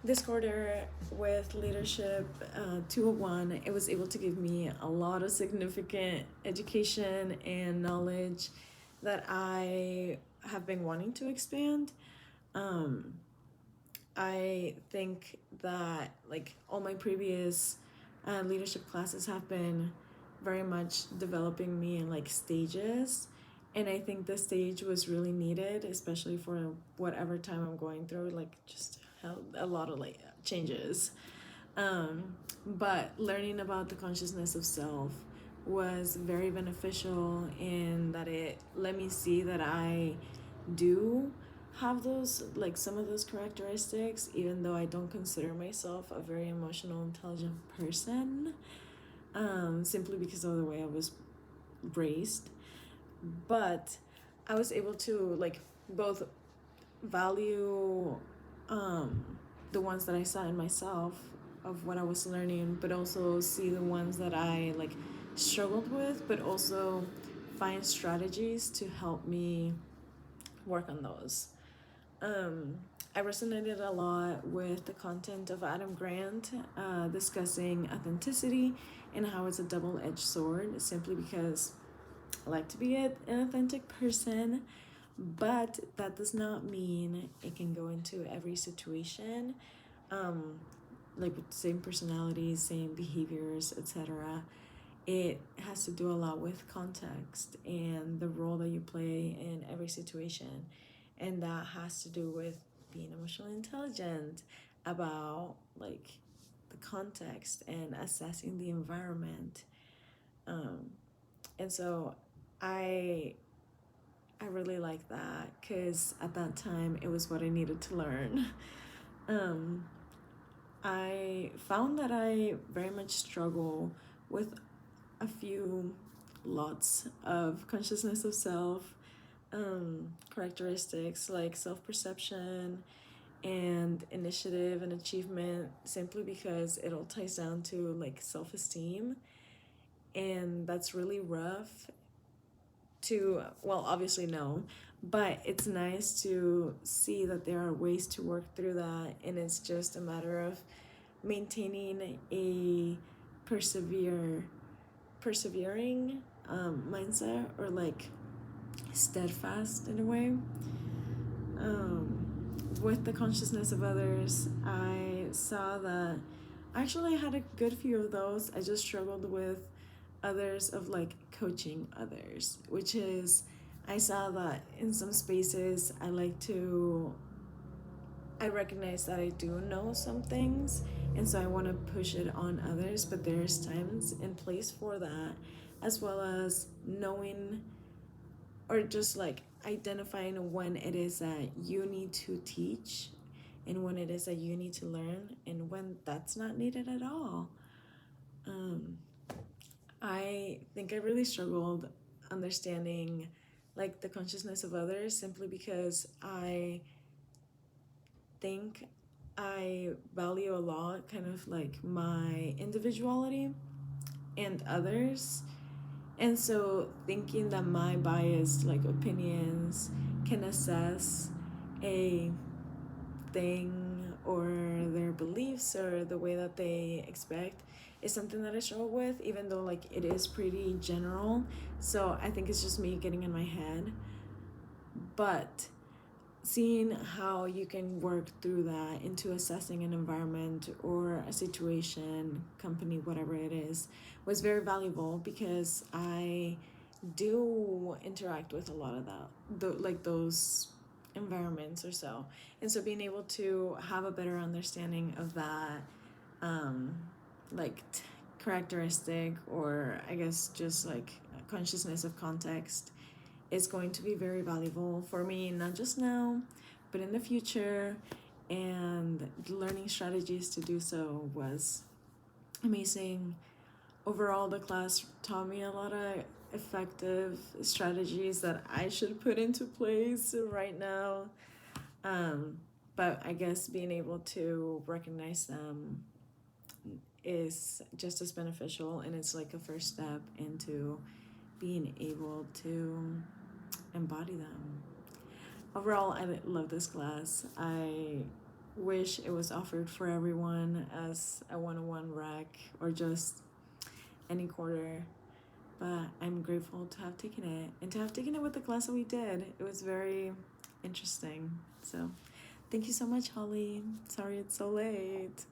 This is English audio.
this quarter with leadership 201, it was able to give me a lot of significant education and knowledge that I have been wanting to expand. um, I think that like all my previous leadership classes have been very much developing me in like stages, and I think this stage was really needed, especially for whatever time I'm going through, like just a lot of like changes. But learning about the consciousness of self was very beneficial in that it let me see that I do have those, like some of those characteristics, even though I don't consider myself a very emotional, intelligent person, simply because of the way I was raised. But I was able to like both value the ones that I saw in myself of what I was learning, but also see the ones that I like struggled with, but also find strategies to help me work on those. Um, I resonated a lot with the content of Adam Grant discussing authenticity and how it's a double edged sword, simply because I like to be an authentic person, but that does not mean it can go into every situation. Um, like with same personalities, same behaviors, etc. It has to do a lot with context and the role that you play in every situation. And that has to do with being emotionally intelligent about like the context and assessing the environment. Um, and so I I really like that because at that time it was what I needed to learn. Um, I found that I very much struggle with a few lots of consciousness of self characteristics like self perception and initiative and achievement, simply because it all ties down to like self esteem. And that's really rough to, well, obviously, no, but it's nice to see that there are ways to work through that. And it's just a matter of maintaining a persevering mindset, or like steadfast in a way. With the consciousness of others, I saw that actually I had a good few of those. I just struggled with others of like coaching others, which is, I saw that in some spaces I recognize that I do know some things, and so I want to push it on others, but there's times and place for that, as well as knowing or just like identifying when it is that you need to teach and when it is that you need to learn and when that's not needed at all. Um, I think I really struggled understanding like the consciousness of others, simply because I think I value a lot kind of like my individuality and others. And so thinking that my biased like opinions can assess a thing or their beliefs or the way that they expect is something that I struggle with, even though like it is pretty general. So I think it's just me getting in my head. But seeing how you can work through that into assessing an environment or a situation, company, whatever it is, was very valuable, because I do interact with a lot of that, like those environments or so. And so being able to have a better understanding of that, um, like characteristic, or I guess just like consciousness of context, is going to be very valuable for me, not just now, but in the future. And learning strategies to do so was amazing. Overall, the class taught me a lot of effective strategies that I should put into place right now. But I guess being able to recognize them is just as beneficial, and it's like a first step into being able to embody them. Overall, I love this class. I wish it was offered for everyone as a 101 rec or just any quarter. But I'm grateful to have taken it and to have taken it with the class that we did. It was very interesting. So thank you so much, Holly. Sorry it's so late.